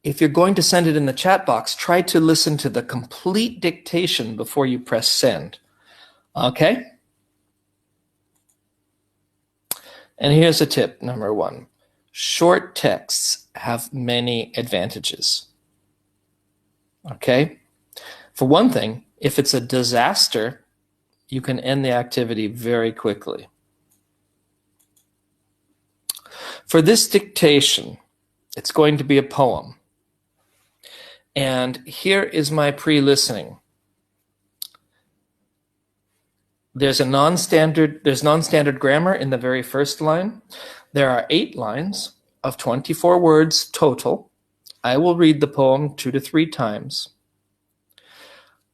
if you're going to send it in the chat box, try to listen to the complete dictation before you press send. Okay? And here's a tip, number 1. Short texts have many advantages. Okay? For one thing, if it's a disaster, you can end the activity very quickly. For this dictation, it's going to be a poem. And here is my pre-listening. There's non-standard grammar in the very first line. There are 8 lines of 24 words total. I will read the poem 2 to 3 times.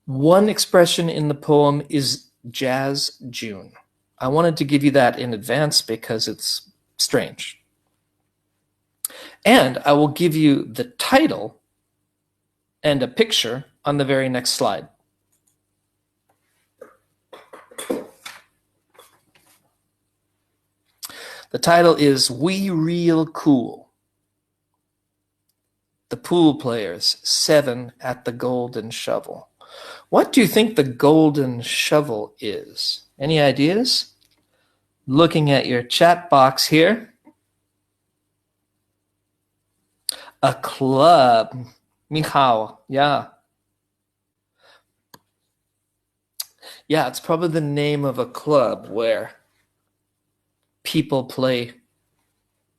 One expression in the poem is Jazz June. I wanted to give you that in advance because it's strange. And I will give you the title and a picture on the very next slide. The title is We Real Cool. The Pool Players, 7 at the Golden Shovel. What do you think the Golden Shovel is? Any ideas? Looking at your chat box here. A club. Michał, yeah. Yeah, it's probably the name of a club where people play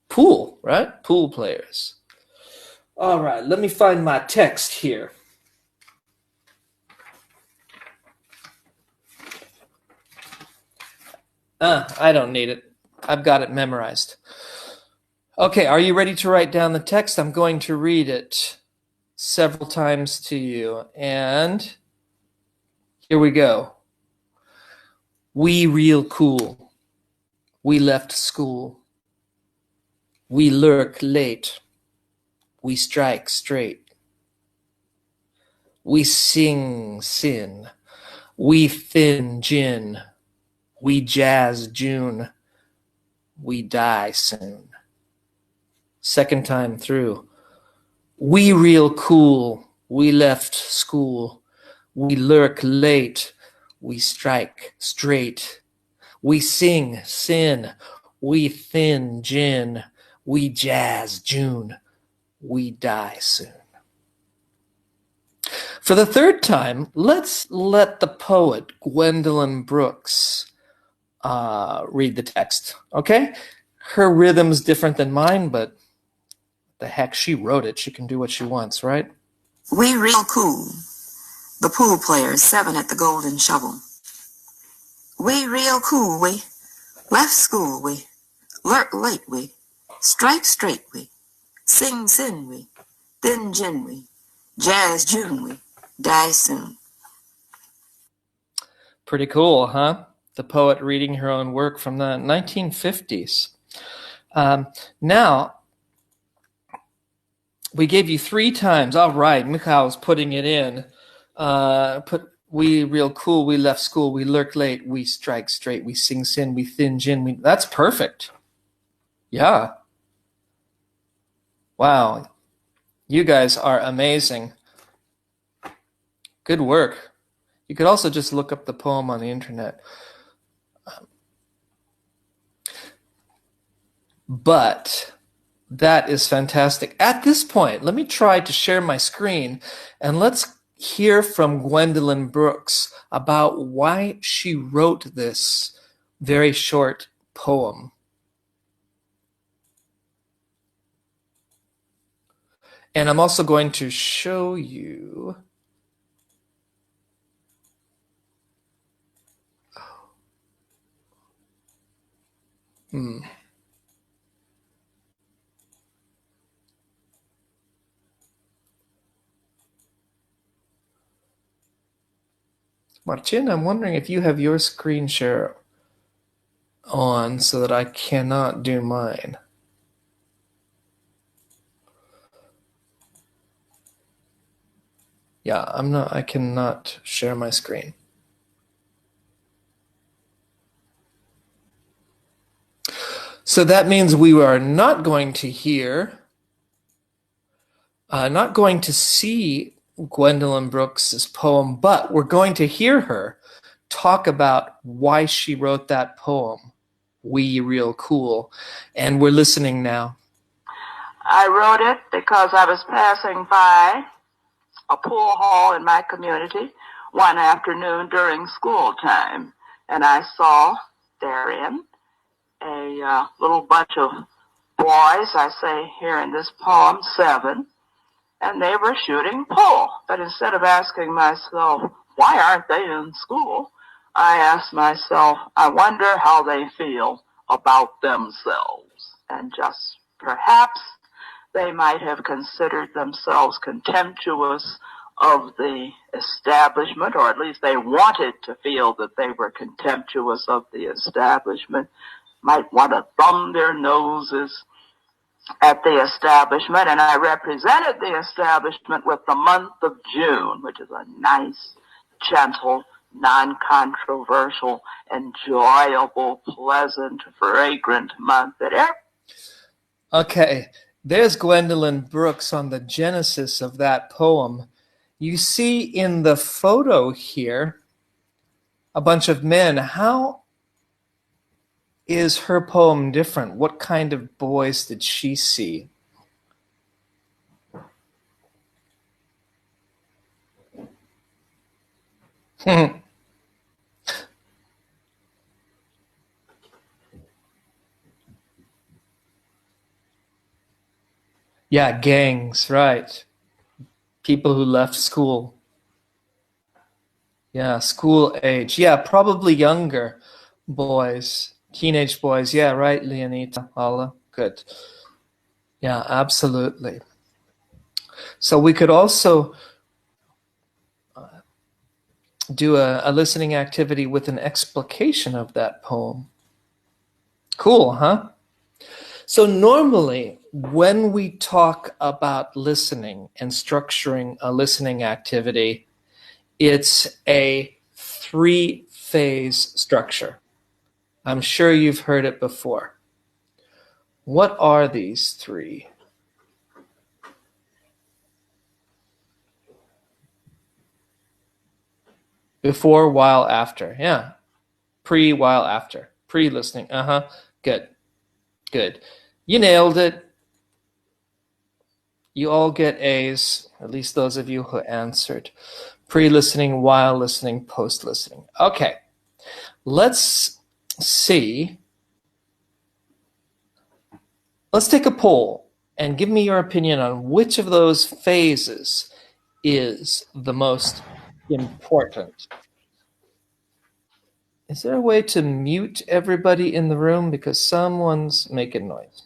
pool, right? Pool players. All right, let me find my text here. I don't need it. I've got it memorized. Okay, are you ready to write down the text? I'm going to read it several times to you. And here we go. We real cool. We left school. We lurk late. We strike straight. We sing sin. We thin gin. We jazz June. We die soon. Second time through. We real cool. We left school. We lurk late. We strike straight. We sing sin. We thin gin. We jazz June. We die soon. For the third time, let's let the poet Gwendolyn Brooks read the text, okay? Her rhythm's different than mine, but the heck, she wrote it. She can do what she wants, right? We real cool. The pool players, 7 at the Golden Shovel. We real cool, we left school, we lurk late, we strike straight, we sing sin, we thin gin, we jazz June, we die soon. Pretty cool, huh? The poet reading her own work from the 1950s. Now, we gave you 3 times. All right, Michał's putting it in. We real cool, we left school, we lurk late, we strike straight, we sing sin, we thin gin. That's perfect. Yeah. Wow. You guys are amazing. Good work. You could also just look up the poem on the internet. But that is fantastic. At this point, let me try to share my screen and let's hear from Gwendolyn Brooks about why she wrote this very short poem. And I'm also going to show you Marcin, I'm wondering if you have your screen share on so that I cannot do mine. Yeah, I cannot share my screen. So that means we are not going to hear Not going to see Gwendolyn Brooks's poem, but we're going to hear her talk about why she wrote that poem, We Real Cool, and we're listening now. I wrote it because I was passing by a pool hall in my community one afternoon during school time, and I saw therein a little bunch of boys, I say here in this poem, 7, and they were shooting pool. But instead of asking myself, why aren't they in school? I asked myself, I wonder how they feel about themselves. And just perhaps they might have considered themselves contemptuous of the establishment, or at least they wanted to feel that they were contemptuous of the establishment, might want to thumb their noses at the establishment. And I represented the establishment with the month of June, which is a nice, gentle, non-controversial, enjoyable, pleasant, fragrant month that Okay, there's Gwendolyn Brooks on the genesis of that poem. You see in the photo here a bunch of men. How is her poem different? What kind of boys did she see? Yeah, gangs, right. People who left school. Yeah, school age. Yeah, probably younger boys, teenage boys. Yeah, right, Leonita, Paula. Good. Yeah, absolutely. So we could also do a listening activity with an explication of that poem. Cool, huh? So normally, when we talk about listening and structuring a listening activity, it's a 3-phase structure. I'm sure you've heard it before. What are these 3? Before, while, after. Yeah. Pre, while, after. Pre-listening. Good. Good. You nailed it. You all get A's, at least those of you who answered. Pre-listening, while listening, post-listening. Okay. Let's see. Let's take a poll and give me your opinion on which of those phases is the most important. Is there a way to mute everybody in the room because someone's making noise?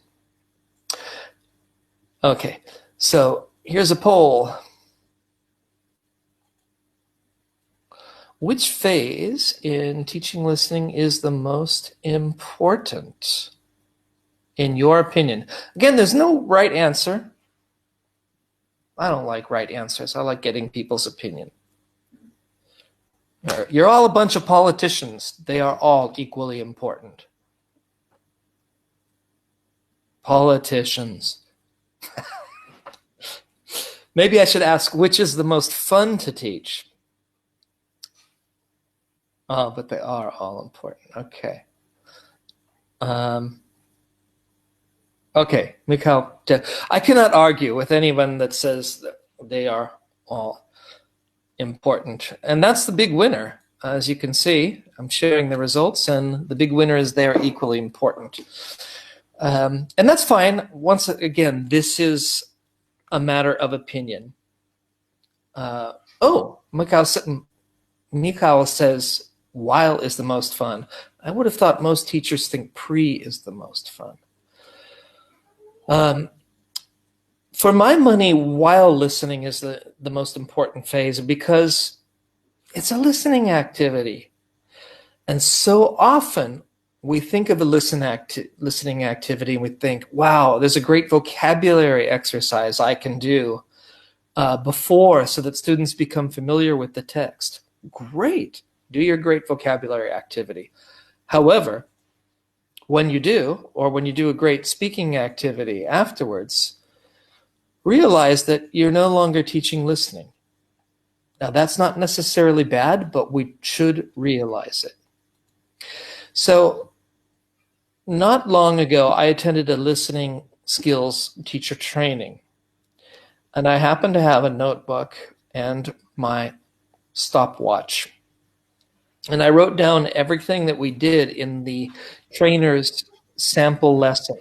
Okay, so here's a poll. Which phase in teaching listening is the most important, in your opinion? Again, there's no right answer. I don't like right answers. I like getting people's opinion. You're all a bunch of politicians. They are all equally important. Politicians. Maybe I should ask, which is the most fun to teach? Oh, but they are all important. Okay. Okay, Mikhail, I cannot argue with anyone that says that they are all important. And that's the big winner. As you can see, I'm sharing the results, and the big winner is they are equally important. And that's fine. Once again, this is a matter of opinion. Mikhail says while is the most fun. I would have thought most teachers think pre is the most fun. For my money, while listening is the most important phase because it's a listening activity. And so often we think of a listening activity and we think, wow, there's a great vocabulary exercise I can do before so that students become familiar with the text. Great. Do your great vocabulary activity. However, when you do, or when you do a great speaking activity afterwards, realize that you're no longer teaching listening. Now, that's not necessarily bad, but we should realize it. So, not long ago, I attended a listening skills teacher training, and I happened to have a notebook and my stopwatch. And I wrote down everything that we did in the trainer's sample lesson.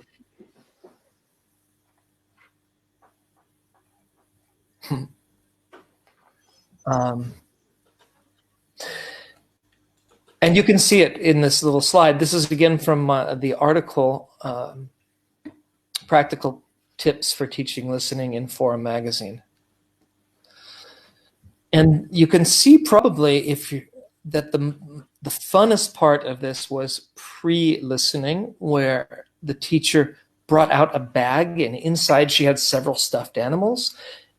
And you can see it in this little slide. This is again from the article, Practical Tips for Teaching Listening in Forum Magazine. And you can see probably that the funnest part of this was pre-listening, where the teacher brought out a bag and inside she had several stuffed animals,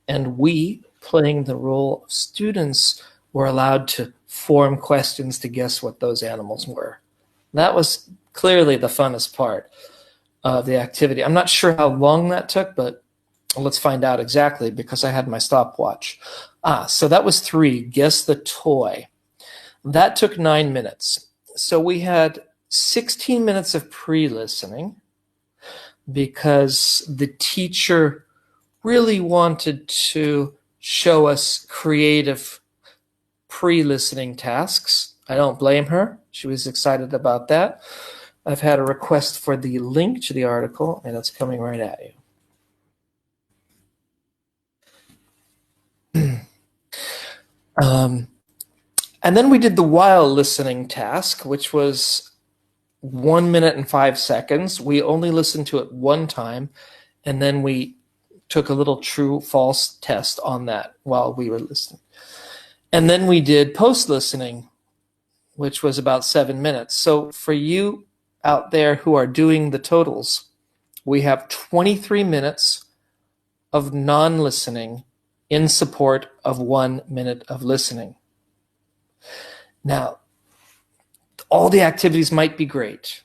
and we, playing the role of students, were allowed to form questions to guess what those animals were. That was clearly the funnest part of the activity. I'm not sure how long that took, but let's find out exactly because I had my stopwatch. So that was 3, guess the toy. That took 9 minutes. So we had 16 minutes of pre-listening because the teacher really wanted to show us creative pre-listening tasks. I don't blame her. She was excited about that. I've had a request for the link to the article, and it's coming right at you. And then we did the while listening task, which was 1 minute and 5 seconds. We only listened to it one time, and then we took a little true-false test on that while we were listening. And then we did post-listening, which was about 7 minutes. So for you out there who are doing the totals, we have 23 minutes of non-listening in support of 1 minute of listening. Now, all the activities might be great,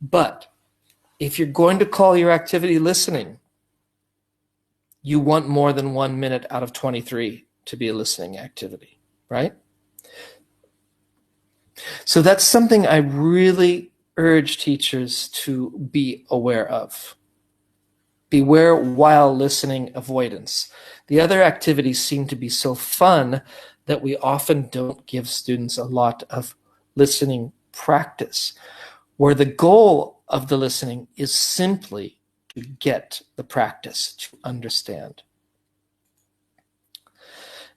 but if you're going to call your activity listening, you want more than 1 minute out of 23 to be a listening activity, right? So that's something I really urge teachers to be aware of. Beware while listening avoidance. The other activities seem to be so fun that we often don't give students a lot of listening practice, where the goal of the listening is simply to get the practice to understand.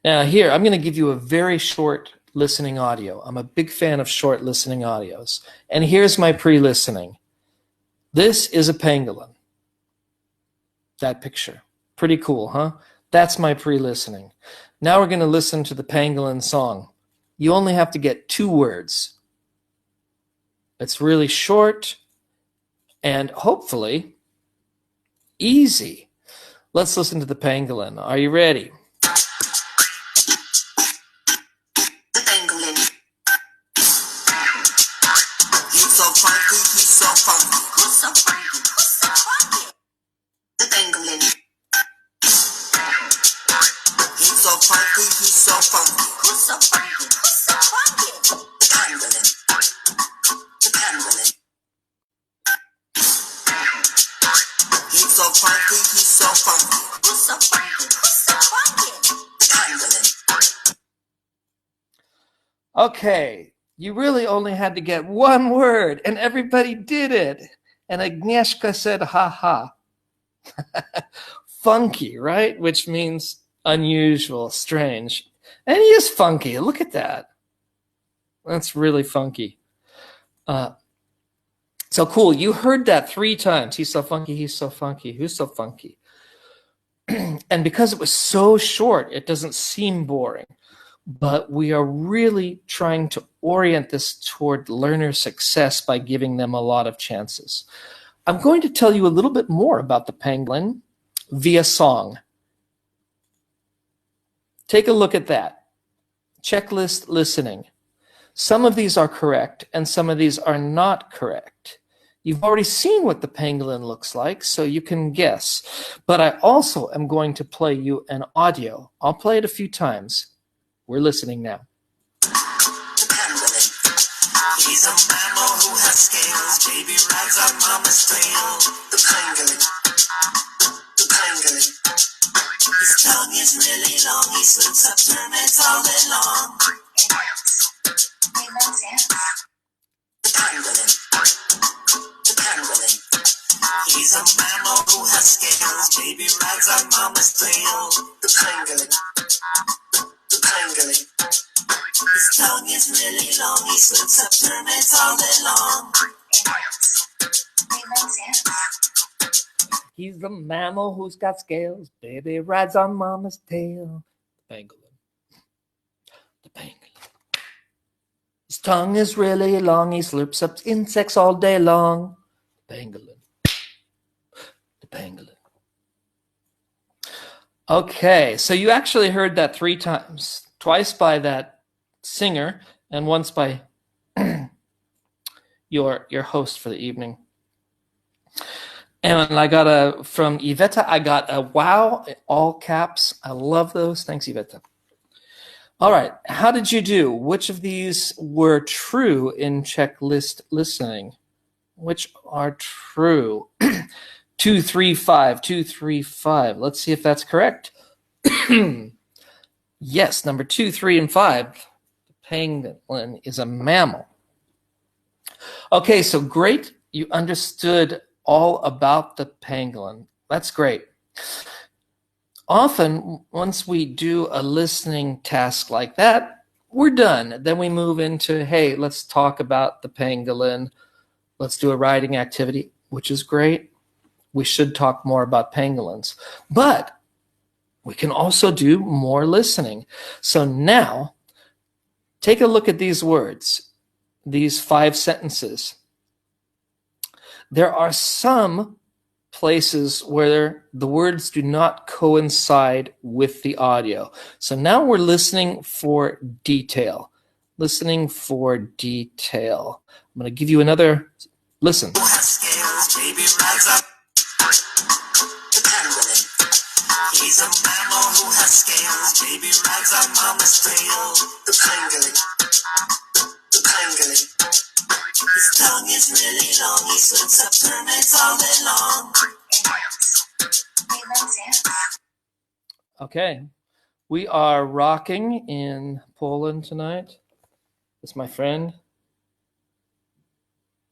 Now here, I'm going to give you a very short listening audio. I'm a big fan of short listening audios. And here's my pre-listening. This is a pangolin. That picture. Pretty cool, huh? That's my pre-listening. Now we're going to listen to the pangolin song. You only have to get 2 words. It's really short and hopefully easy. Let's listen to the pangolin. Are you ready? The pangolin. He's so funky, he's so funky. Who's so funky? Who's so funky? The pangolin. He's so funky, he's so funky. Who's so funky? Who's so funky? The pangolin. The pangolin. He's so funky, he's so funky. Who's so funky? Who's so funky? The pangolin. Okay, you really only had to get 1 word, and everybody did it. And Agnieszka said, ha ha. Funky, right? Which means unusual, strange. And he is funky. Look at that. That's really funky. So cool. You heard that 3 times. He's so funky. He's so funky. Who's so funky? And because it was so short, it doesn't seem boring. But we are really trying to orient this toward learner success by giving them a lot of chances. I'm going to tell you a little bit more about the pangolin via song. Take a look at that. Checklist listening. Some of these are correct and some of these are not correct. You've already seen what the pangolin looks like, so you can guess. But I also am going to play you an audio. I'll play it a few times. We're listening now. Pangolin. He's a mammal who has scales. Baby rides on mama's tail. The pangolin. The pangolin. His tongue is really long. He swims up termites all day long. The pangolin. The pangolin. He's a mammal who has scales. Baby rides on mama's tail. The pangolin. The pangolin. His tongue is really long. He swims up termites all day long. He's the mammal who's got scales. Baby rides on mama's tail. The pangolin. The pangolin. His tongue is really long. He slurps up insects all day long. The pangolin. The pangolin. Okay, so you actually heard that 3 times. Twice by that singer and once by your host for the evening. And I got from Iveta, I got a wow, all caps. I love those. Thanks, Iveta. All right, how did you do? Which of these were true in checklist listening? Which are true? 2, 3, 5, 2, 3, 5. Let's see if that's correct. Yes, number 2, 3, and 5. The pangolin is a mammal. Okay, so great. You understood all about the pangolin. That's great. Often, once we do a listening task like that, we're done. Then we move into, hey, let's talk about the pangolin. Let's do a writing activity, which is great. We should talk more about pangolins. But we can also do more listening. So now, take a look at these words, these 5 sentences. There are some places where the words do not coincide with the audio. So now we're listening for detail. Listening for detail. I'm going to give you another listen. Who has scales, baby rides up. The pangolin. He's a mammal who has scales. Baby rides on mama's tail. The pangolin. The pangolin. His tongue is really long. He swims up termites all day long. Okay. We are rocking in Poland tonight. It's my friend,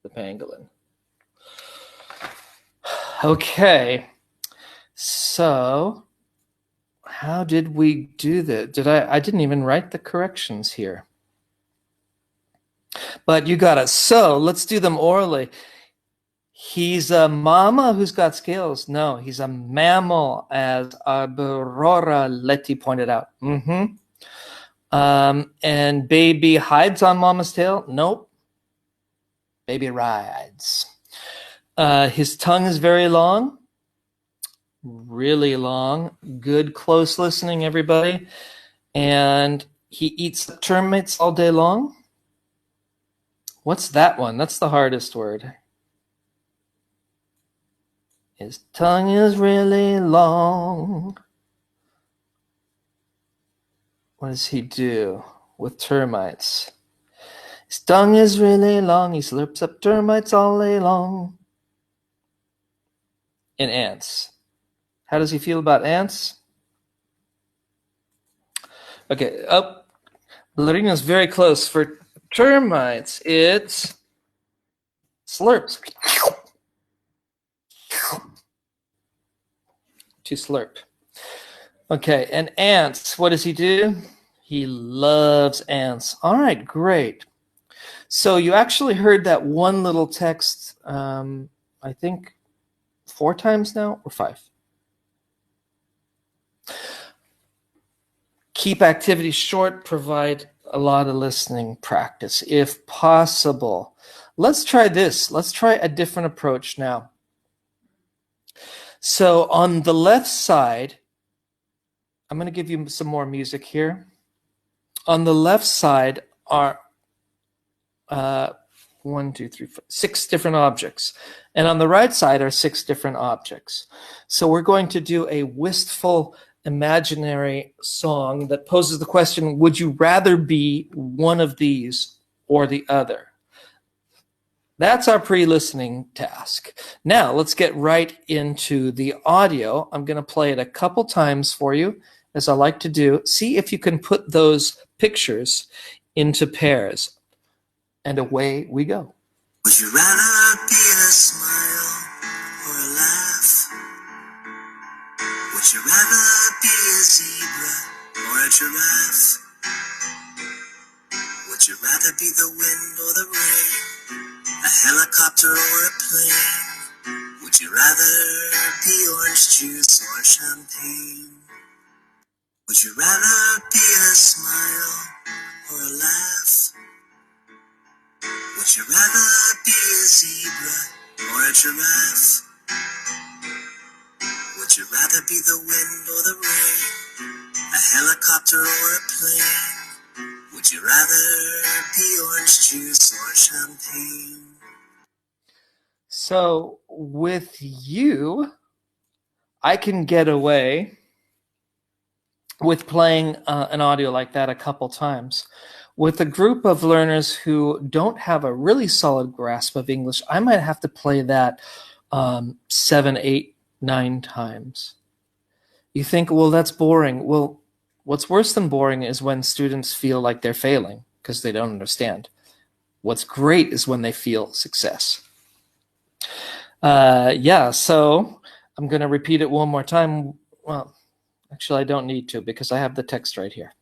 the pangolin. Okay. So, how did we do that? I didn't even write the corrections here. But you got it. So let's do them orally. He's a mama who's got scales. No, he's a mammal, as Aurora Letty pointed out. And baby hides on mama's tail. Nope. Baby rides. His tongue is very long. Really long. Good close listening, everybody. And he eats termites all day long. What's that one? That's the hardest word. His tongue is really long. What does he do with termites? His tongue is really long. He slurps up termites all day long. And ants. How does he feel about ants? Okay. Oh, Ballerina's very close. For termites, it's slurps. To slurp. Okay, and ants, what does he do? He loves ants. All right, great. So you actually heard that one little text, I think 4 times now, or 5. Keep activities short, provide a lot of listening practice, if possible. Let's try this. Let's try a different approach now. So on the left side, I'm going to give you some more music here. On the left side are one, two, three, four, 6 different objects. And on the right side are 6 different objects. So we're going to do a wistful imaginary song that poses the question, would you rather be one of these or the other? That's our pre-listening task. Now let's get right into the audio. I'm going to play it a couple times for you, as I like to do. See if you can put those pictures into pairs. And away we go. Would you rather be a smile or a laugh? Would you rather be a zebra or a giraffe? Would you rather be the wind or the rain, a helicopter or a plane? Would you rather be orange juice or champagne? Would you rather be a smile or a laugh? Would you rather be a zebra or a giraffe? Would you rather be the wind or the rain, a helicopter or a plane? Would you rather be orange juice or champagne? So with you, I can get away with playing an audio like that a couple times. With a group of learners who don't have a really solid grasp of English, I might have to play that 7, 8, 9 times. You think, well, that's boring. Well, what's worse than boring is when students feel like they're failing because they don't understand. What's great is when they feel success. Yeah, so I'm going to repeat it one more time. Well, actually, I don't need to because I have the text right here.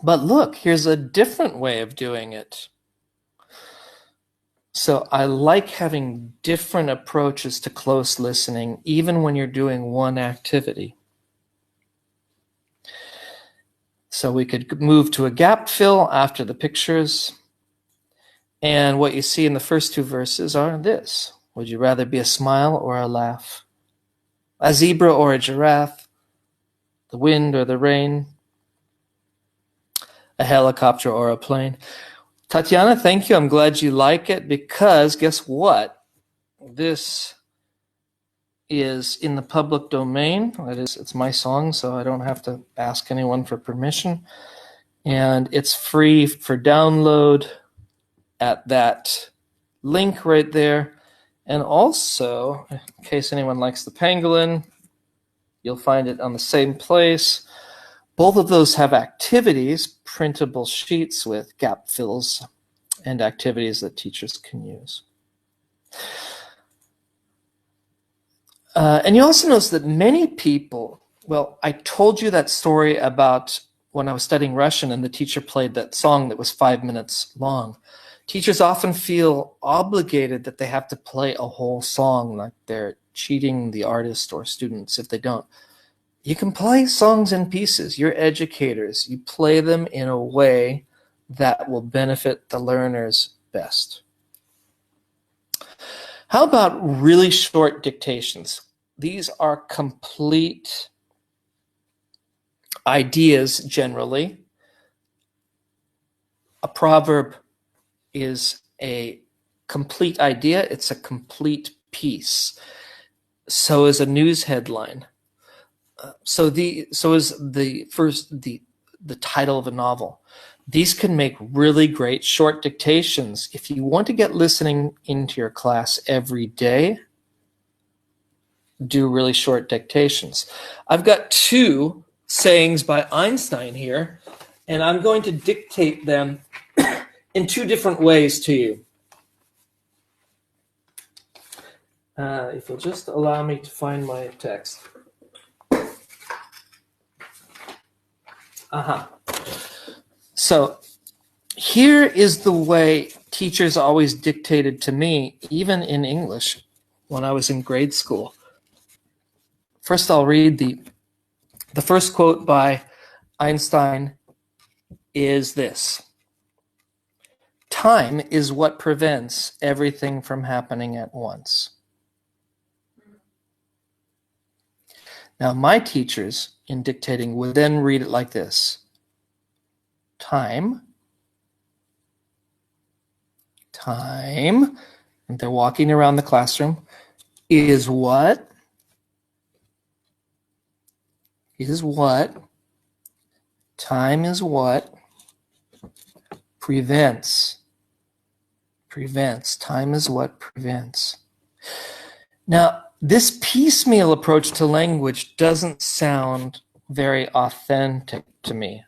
But look, here's a different way of doing it. So I like having different approaches to close listening, even when you're doing one activity. So we could move to a gap fill after the pictures. And what you see in the first 2 verses are this. Would you rather be a smile or a laugh? A zebra or a giraffe? The wind or the rain? A helicopter or a plane? Tatiana, thank you. I'm glad you like it because guess what? This is in the public domain. It's my song, so I don't have to ask anyone for permission. And it's free for download at that link right there. And also, in case anyone likes the pangolin, you'll find it on the same place. Both of those have activities, printable sheets with gap fills and activities that teachers can use. And you also notice that many people, well, I told you that story about when I was studying Russian and the teacher played that song that was 5 minutes long. Teachers often feel obligated that they have to play a whole song, like they're cheating the artist or students if they don't. You can play songs in pieces. You're educators. You play them in a way that will benefit the learners best. How about really short dictations? These are complete ideas generally. A proverb is a complete idea. It's a complete piece. So is a news headline. So is the title of a novel. These can make really great short dictations. If you want to get listening into your class every day, do really short dictations. I've got 2 sayings by Einstein here, and I'm going to dictate them in 2 different ways to you. If you'll just allow me to find my text. So here is the way teachers always dictated to me, even in English, when I was in grade school. First, I'll read the first quote by Einstein is this. Time is what prevents everything from happening at once. Now, my teachers in dictating would then read it like this. Time time, and they're walking around the classroom, is what? Is what? Time is what? Prevents. Prevents. Time is what prevents. Now, this piecemeal approach to language doesn't sound very authentic to me.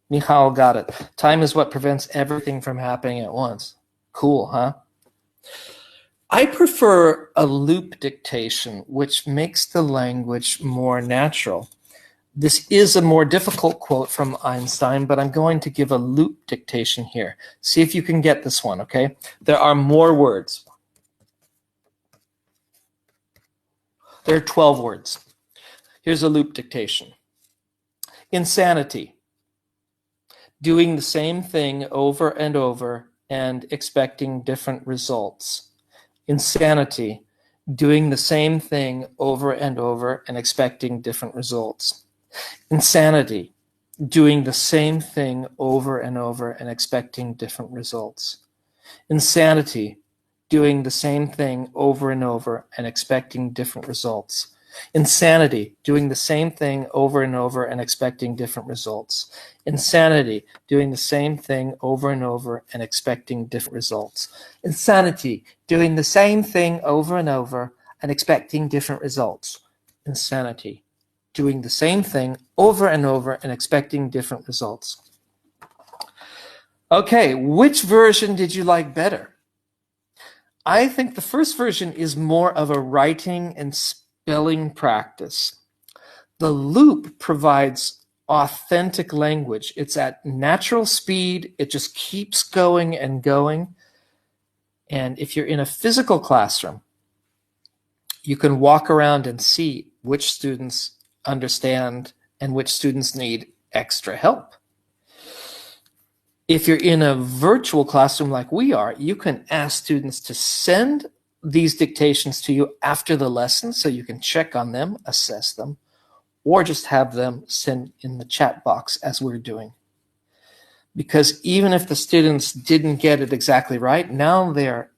Michal got it. Time is what prevents everything from happening at once. Cool, huh? I prefer a loop dictation, which makes the language more natural. This is a more difficult quote from Einstein, but I'm going to give a loop dictation here. See if you can get this one, okay? There are more words. There are 12 words. Here's a loop dictation. Insanity. Doing the same thing over and over and expecting different results. Insanity. Doing the same thing over and over and expecting different results. Insanity. Doing the same thing over and over and expecting different results. Insanity. Doing the same thing over and over and expecting different results. Insanity, doing the same thing over and over and expecting different results. Insanity, doing the same thing over and over and expecting different results. Insanity, doing the same thing over and over and expecting different results. Insanity, doing the same thing over and over and expecting different results. Okay, which version did you like better? I think the first version is more of a writing and spelling practice. The loop provides authentic language. It's at natural speed. It just keeps going and going. And if you're in a physical classroom, you can walk around and see which students understand and which students need extra help. If you're in a virtual classroom like we are, you can ask students to send these dictations to you after the lesson so you can check on them, assess them, or just have them send in the chat box as we're doing. Because even if the students didn't get it exactly right, now they're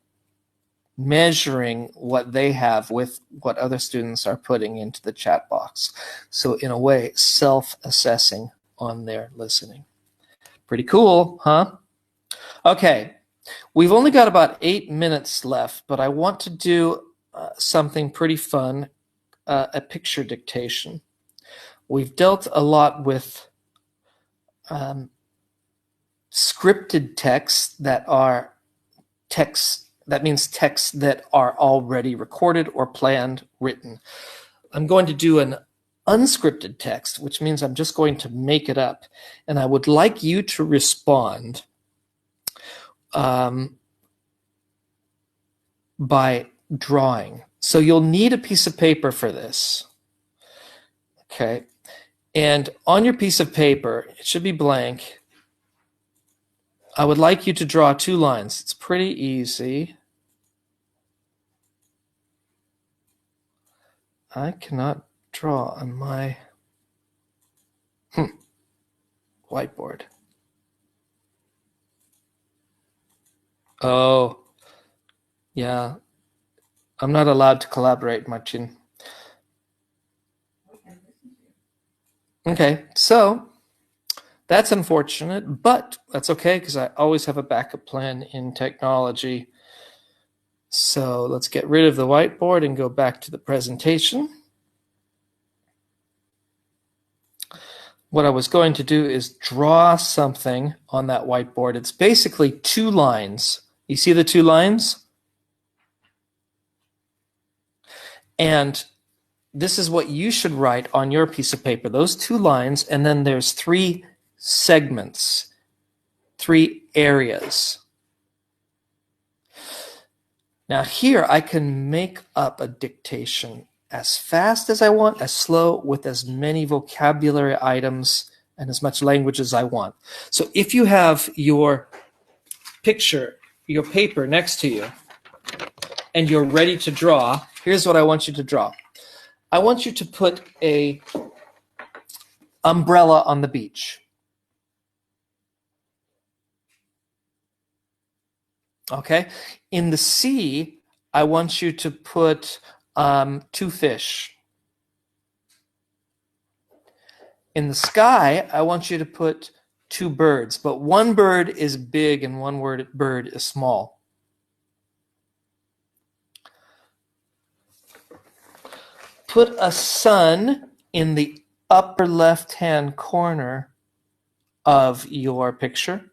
measuring what they have with what other students are putting into the chat box. So in a way, self-assessing on their listening. Pretty cool, huh? Okay, we've only got about 8 minutes left, but I want to do something pretty fun, a picture dictation. We've dealt a lot with scripted texts that are texts, that means texts that are already recorded or planned, written. I'm going to do an unscripted text, which means I'm just going to make it up. And I would like you to respond by drawing. So you'll need a piece of paper for this. Okay. And on your piece of paper, it should be blank. I would like you to draw 2 lines. It's pretty easy. I cannot draw on my whiteboard. Oh, yeah. I'm not allowed to collaborate, Martin. Okay, so that's unfortunate, but that's okay because I always have a backup plan in technology. So let's get rid of the whiteboard and go back to the presentation. What I was going to do is draw something on that whiteboard. It's basically 2 lines. You see the 2 lines? And this is what you should write on your piece of paper, those 2 lines, and then there's 3 segments, 3 areas. Now here I can make up a dictation as fast as I want, as slow, with as many vocabulary items and as much language as I want. So if you have your picture, your paper next to you, and you're ready to draw, here's what I want you to draw. I want you to put a umbrella on the beach. Okay? In the sea, I want you to put 2 fish. In the sky, I want you to put 2 birds, but one bird is big and one bird is small. Put a sun in the upper left-hand corner of your picture,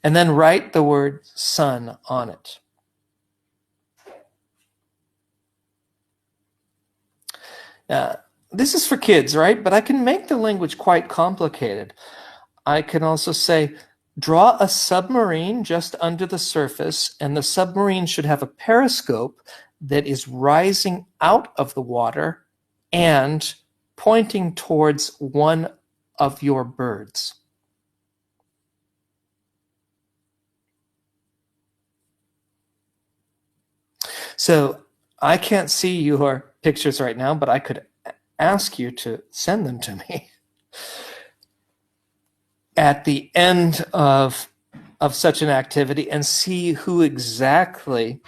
and then write the word sun on it. This is for kids, right? But I can make the language quite complicated. I can also say, draw a submarine just under the surface, and the submarine should have a periscope that is rising out of the water and pointing towards one of your birds. So I can't see your pictures right now, but I could ask you to send them to me. At the end of such an activity, and see who exactly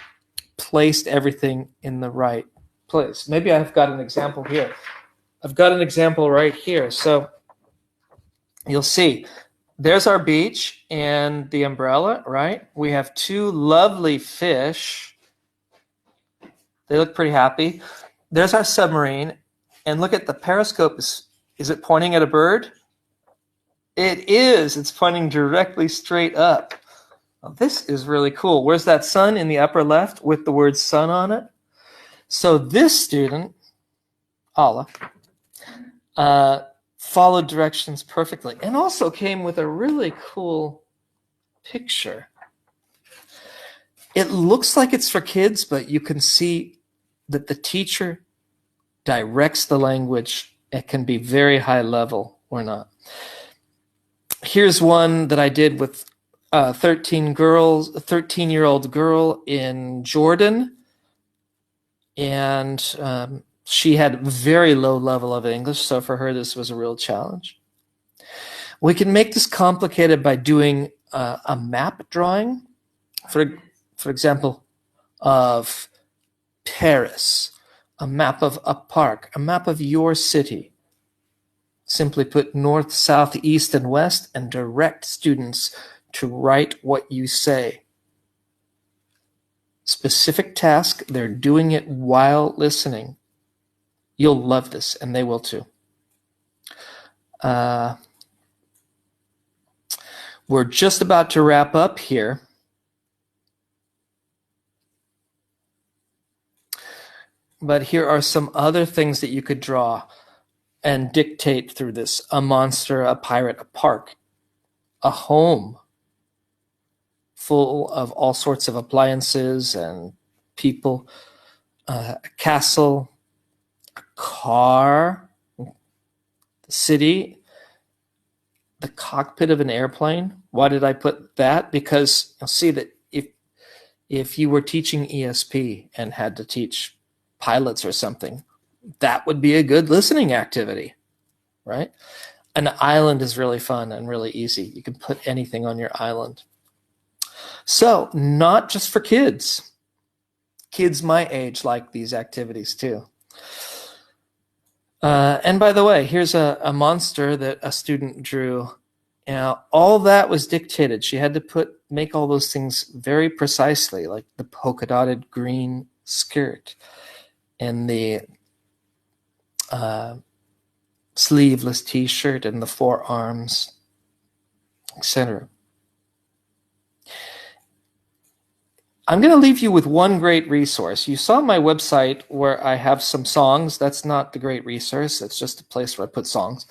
placed everything in the right place. Maybe I've got an example here. I've got an example right here. So you'll see, there's our beach and the umbrella, right? We have 2 lovely fish. They look pretty happy. There's our submarine, and look at the periscope. Is it pointing at a bird? It is. It's pointing directly straight up. Well, this is really cool. Where's that sun in the upper left with the word sun on it? So this student, Ala, followed directions perfectly and also came with a really cool picture. It looks like it's for kids, but you can see that the teacher directs the language. It can be very high level or not. Here's one that I did with a 13-year-old girl in Jordan, and she had very low level of English, so for her this was a real challenge. We can make this complicated by doing a map drawing, for example, of Paris, a map of a park, a map of your city. Simply put north, south, east, and west, and direct students to write what you say. Specific task, they're doing it while listening. You'll love this, and they will too. We're just about to wrap up here. But here are some other things that you could draw and dictate through this. A monster, a pirate, a park, a home full of all sorts of appliances and people, a castle, a car, the city, the cockpit of an airplane. Why did I put that? Because you'll see that if you were teaching ESP and had to teach pilots or something, that would be a good listening activity, right? An island is really fun and really easy. You can put anything on your island. So not just for kids. Kids my age like these activities too. And by the way, here's a monster that a student drew. Now, all that was dictated. She had to make all those things very precisely, like the polka dotted green skirt and the sleeveless t-shirt and the forearms, etc. I'm going to leave you with one great resource. You saw my website where I have some songs. That's not the great resource. It's just a place where I put songs.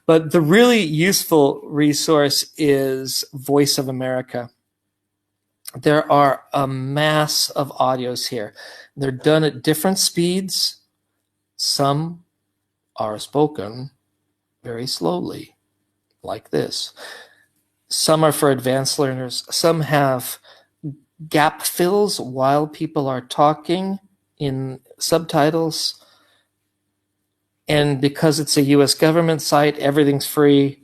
But the really useful resource is Voice of America. There are a mass of audios here. They're done at different speeds. Some are spoken very slowly, like this. Some are for advanced learners. Some have gap fills while people are talking in subtitles. And because it's a US government site, everything's free,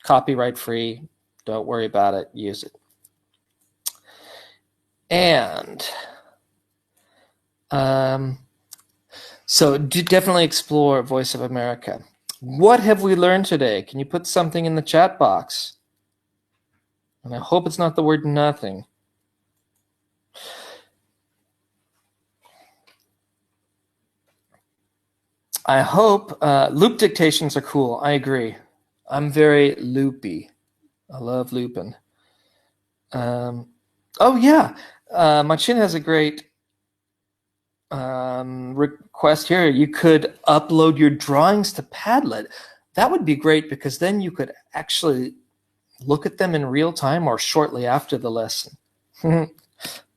copyright free. Don't worry about it. Use it. And so definitely explore Voice of America. What have we learned today? Can you put something in the chat box? And I hope it's not the word nothing. I hope loop dictations are cool. I agree. I'm very loopy. I love looping. Oh yeah, Machin has a great request here. You could upload your drawings to Padlet. That would be great because then you could actually look at them in real time or shortly after the lesson.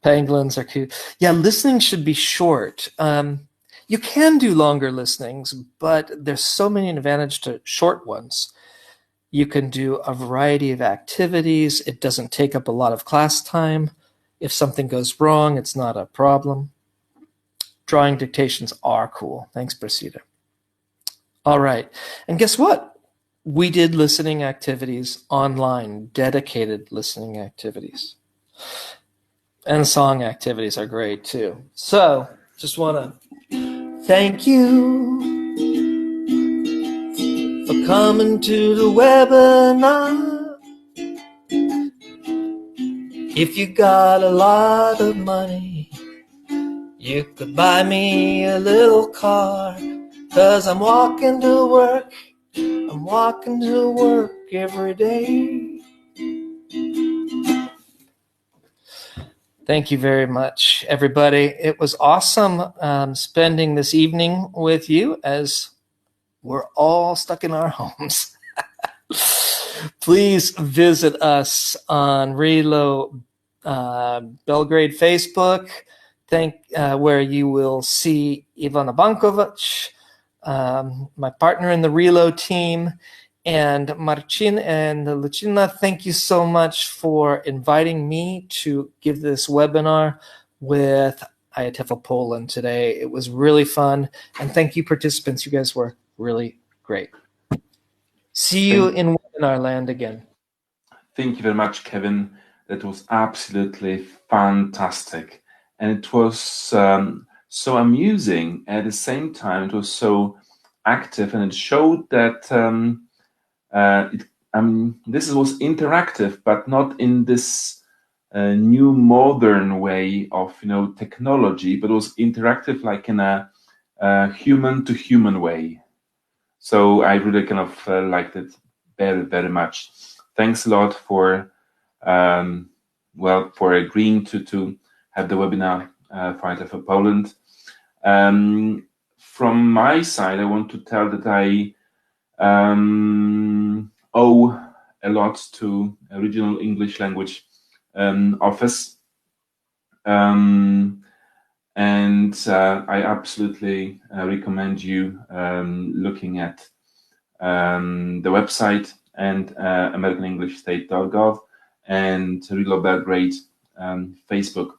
Pangolins are cute. Yeah, listening should be short. You can do longer listenings, but there's so many advantages to short ones. You can do a variety of activities. It doesn't take up a lot of class time. If something goes wrong, it's not a problem. Drawing dictations are cool. Thanks, Brasida. All right. And guess what? We did listening activities online, dedicated listening activities. And song activities are great too. So just want to thank you for coming to the webinar. If you got a lot of money, you could buy me a little car, 'cause I'm walking to work. I'm walking to work every day. Thank you very much, everybody. It was awesome spending this evening with you as we're all stuck in our homes. Please visit us on Relo Belgrade Facebook, where you will see Ivana Bankovic, my partner in the Relo team, and Marcin and Lucina. Thank you so much for inviting me to give this webinar with IATEFL Poland today. It was really fun, and thank you, participants. You guys were really great. See you in webinar land again. Thank you very much, Kevin. That was absolutely fantastic. And it was so amusing. At the same time, it was so active, and it showed that this was interactive, but not in this new modern way of technology, but it was interactive like in a human-to-human way. So I really kind of liked it very, very much. Thanks a lot for for agreeing to have the webinar for IATEFL Poland. From my side, I want to tell that I owe a lot to a regional English language office. And I absolutely recommend you looking at the website and AmericanEnglishState.gov and Relo Belgrade Facebook.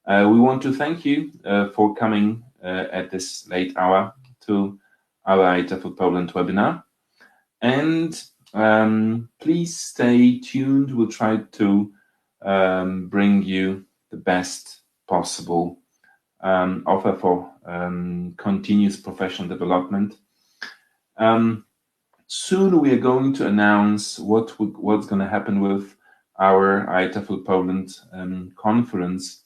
We want to thank you for coming at this late hour to our IATEFL Poland webinar. And please stay tuned. We'll try to bring you the best possible offer for continuous professional development. Soon we are going to announce what's going to happen with our IATEFL Poland conference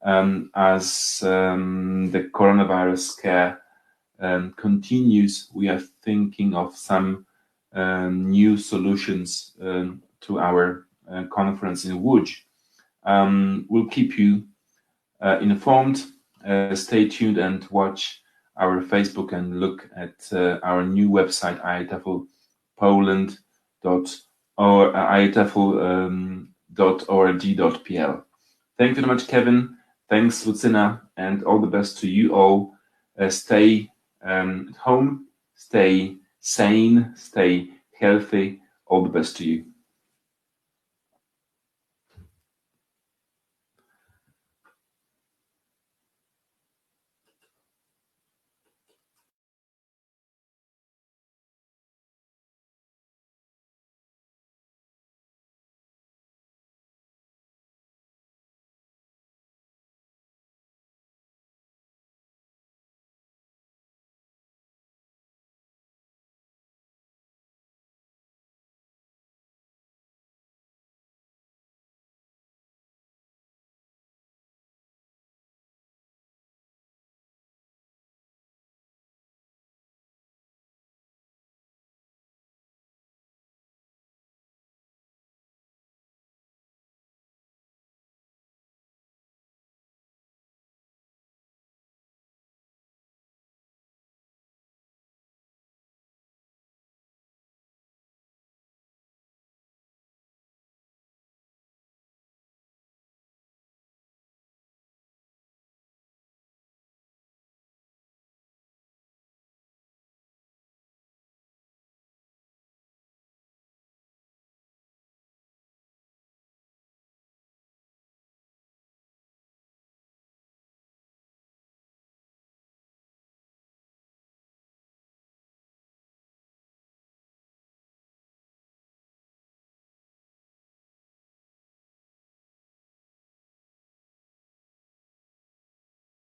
as the coronavirus scare continues. We are thinking of some new solutions to our conference in Łódź. We'll keep you informed. Stay tuned and watch our Facebook and look at our new website, iatefl.org.pl. Thank you very much, Kevin. Thanks, Lucina, and all the best to you all. Stay at home, stay sane, stay healthy. All the best to you.